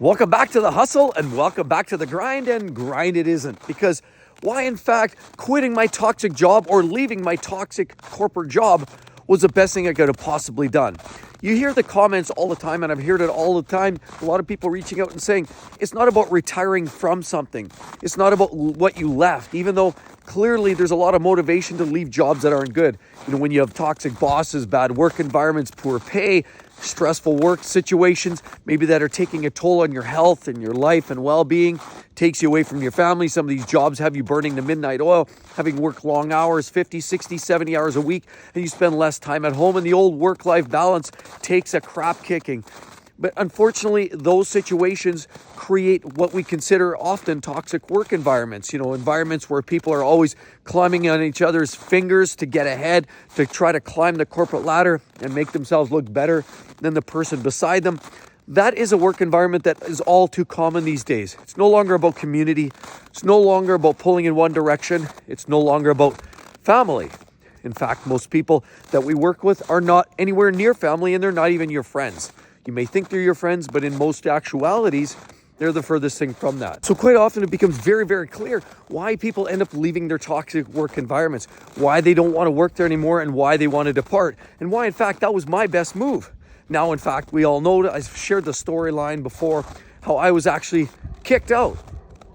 Welcome back to the hustle and welcome back to the grind, and grind it isn't. Because why, in fact, quitting my toxic job or leaving my toxic corporate job was the best thing I could have possibly done. You hear the comments all the time, and I've heard it all the time. A lot of people reaching out and saying, it's not about retiring from something. It's not about what you left, even though clearly there's a lot of motivation to leave jobs that aren't good. You know, when you have toxic bosses, bad work environments, poor pay, stressful work situations, maybe that are taking a toll on your health and your life and well-being, takes you away from your family. Some of these jobs have you burning the midnight oil, having worked long hours, 50, 60, 70 hours a week, and you spend less time at home, and the old work-life balance takes a crap kicking. But unfortunately, those situations create what we consider often toxic work environments. You know, environments where people are always climbing on each other's fingers to get ahead, to try to climb the corporate ladder and make themselves look better than the person beside them. That is a work environment that is all too common these days. It's no longer about community. It's no longer about pulling in one direction. It's no longer about family. In fact, most people that we work with are not anywhere near family, and they're not even your friends. You may think they're your friends, but in most actualities, they're the furthest thing from that. So quite often it becomes very, very clear why people end up leaving their toxic work environments, why they don't want to work there anymore, and why they want to depart, and why, in fact, that was my best move. Now, in fact, we all know that I've shared the storyline before, how I was actually kicked out.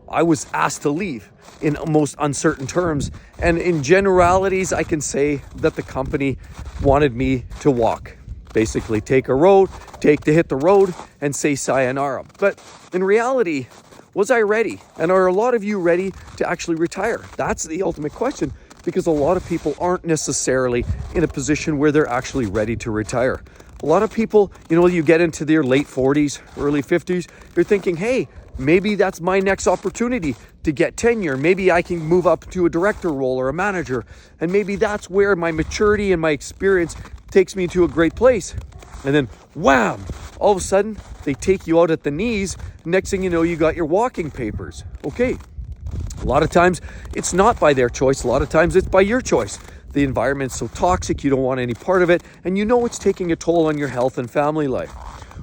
I was asked to leave in most uncertain terms. And in generalities, I can say that the company wanted me to walk. Basically take to hit the road and say sayonara. But in reality, was I ready? And are a lot of you ready to actually retire? That's the ultimate question, because a lot of people aren't necessarily in a position where they're actually ready to retire. A lot of people, you get into their late 40s, early 50s, you're thinking, hey, maybe that's my next opportunity to get tenure. Maybe I can move up to a director role or a manager. And maybe that's where my maturity and my experience takes me to a great place. And then wham, all of a sudden they take you out at the knees. Next thing you know, you got your walking papers. Okay. A lot of times it's not by their choice. A lot of times it's by your choice. The environment's so toxic, you don't want any part of it, and it's taking a toll on your health and family life.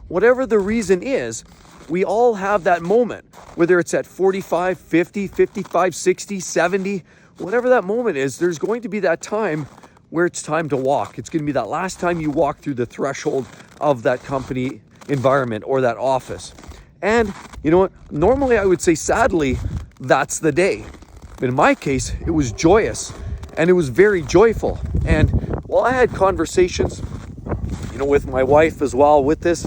Whatever the reason is, we all have that moment, whether it's at 45, 50, 55, 60, 70, whatever that moment is, there's going to be that time where it's time to walk. It's going to be that last time you walk through the threshold of that company environment or that office. And you know what? Normally I would say, sadly, that's the day. But in my case, it was joyous and it was very joyful. And while I had conversations, with my wife as well with this,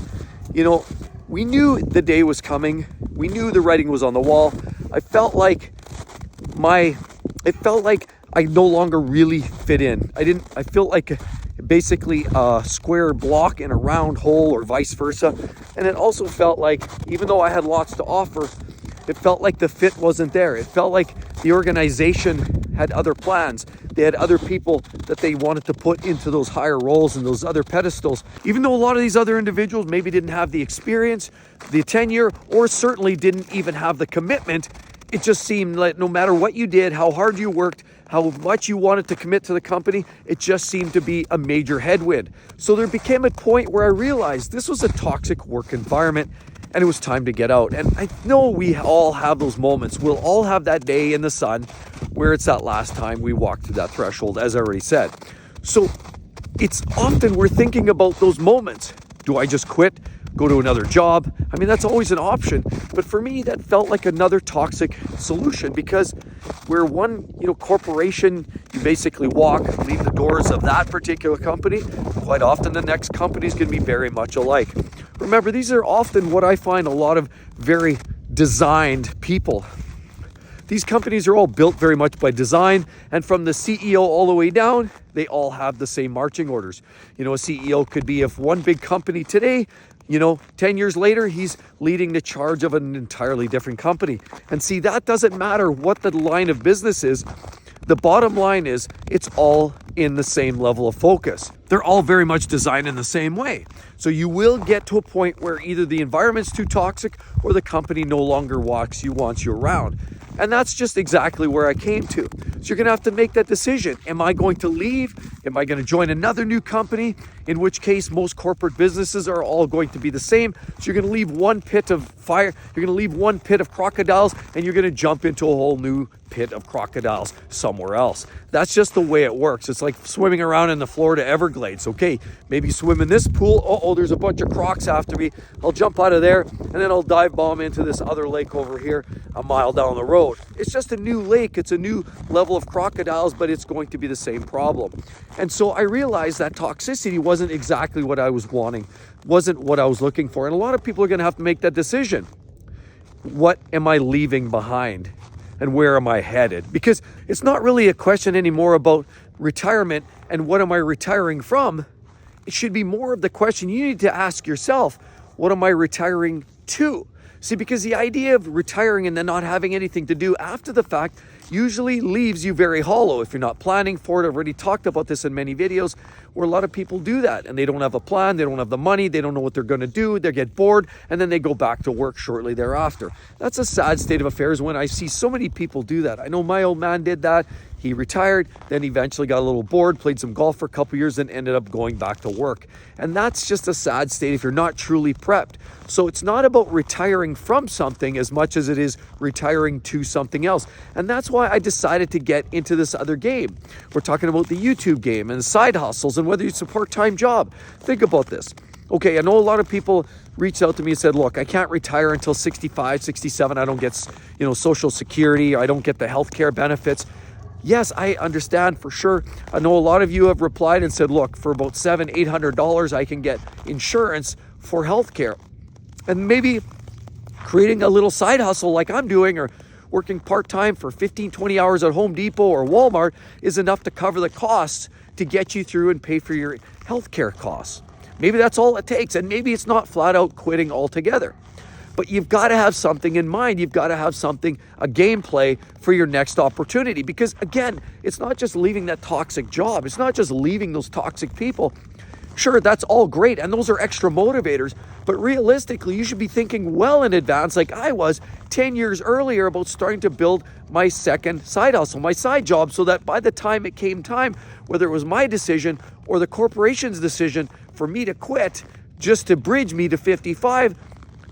we knew the day was coming. We knew the writing was on the wall. I felt like I no longer really fit in. I felt like basically a square block in a round hole, or vice versa. And it also felt like, even though I had lots to offer, it felt like the fit wasn't there. It felt like the organization had other plans. They had other people that they wanted to put into those higher roles and those other pedestals. Even though a lot of these other individuals maybe didn't have the experience, the tenure, or certainly didn't even have the commitment, it just seemed like no matter what you did, how hard you worked, how much you wanted to commit to the company, it just seemed to be a major headwind. So there became a point where I realized this was a toxic work environment and it was time to get out. And I know we all have those moments. We'll all have that day in the sun where it's that last time we walk through that threshold, as I already said. So it's often we're thinking about those moments. Do I just quit? Go to another job? I mean, that's always an option. But for me, that felt like another toxic solution, because we're one, corporation, you basically leave the doors of that particular company. Quite often the next company is going to be very much alike. Remember, these are often what I find a lot of very designed people. These companies are all built very much by design, and from the CEO all the way down, they all have the same marching orders. A CEO could be of one big company today, 10 years later, he's leading the charge of an entirely different company. And see, that doesn't matter what the line of business is. The bottom line is it's all in the same level of focus. They're all very much designed in the same way. So you will get to a point where either the environment's too toxic or the company no longer wants you around. And that's just exactly where I came to. So you're going to have to make that decision. Am I going to leave? Am I going to join another new company? In which case, most corporate businesses are all going to be the same. So you're going to leave one pit of fire, you're going to leave one pit of crocodiles, and you're going to jump into a whole new pit of crocodiles somewhere else. That's just the way it works. It's like swimming around in the Florida Everglades. Okay, maybe swim in this pool. Oh, there's a bunch of crocs after me. I'll jump out of there, and then I'll dive bomb into this other lake over here a mile down the road. It's just a new lake. It's a new level of crocodiles, but it's going to be the same problem. And so I realized that toxicity wasn't exactly what I was wanting, wasn't what I was looking for. And a lot of people are going to have to make that decision. What am I leaving behind? And where am I headed? Because it's not really a question anymore about retirement and what am I retiring from. It should be more of the question you need to ask yourself, what am I retiring to? See, because the idea of retiring and then not having anything to do after the fact usually leaves you very hollow if you're not planning for it. I've already talked about this in many videos where a lot of people do that and they don't have a plan, they don't have the money, they don't know what they're going to do, they get bored, and then they go back to work shortly thereafter. That's a sad state of affairs when I see so many people do that. I know my old man did that. He retired, then eventually got a little bored, played some golf for a couple years, and ended up going back to work. And that's just a sad state if you're not truly prepped. So it's not about retiring from something as much as it is retiring to something else. And that's why I decided to get into this other game. We're talking about the YouTube game and side hustles and whether it's a part-time job. Think about this. Okay, I know a lot of people reached out to me and said, look, I can't retire until 65, 67. I don't get, Social Security. I don't get the healthcare benefits. Yes, I understand for sure. I know a lot of you have replied and said, look, for about $700-800, I can get insurance for healthcare. And maybe creating a little side hustle like I'm doing or working part-time for 15, 20 hours at Home Depot or Walmart is enough to cover the costs to get you through and pay for your healthcare costs. Maybe that's all it takes. And maybe it's not flat out quitting altogether. But you've got to have something in mind. You've got to have something, a gameplay for your next opportunity. Because again, it's not just leaving that toxic job. It's not just leaving those toxic people. Sure, that's all great. And those are extra motivators. But realistically, you should be thinking well in advance, like I was 10 years earlier, about starting to build my second side hustle, my side job, so that by the time it came time, whether it was my decision or the corporation's decision for me to quit, just to bridge me to 55,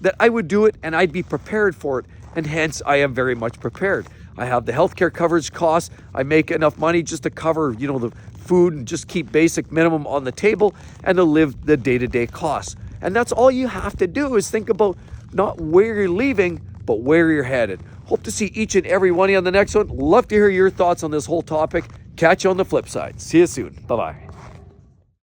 that I would do it and I'd be prepared for it. And hence, I am very much prepared. I have the healthcare coverage costs. I make enough money just to cover, the food and just keep basic minimum on the table and to live the day-to-day costs. And that's all you have to do is think about not where you're leaving, but where you're headed. Hope to see each and every one of you on the next one. Love to hear your thoughts on this whole topic. Catch you on the flip side. See you soon. Bye-bye.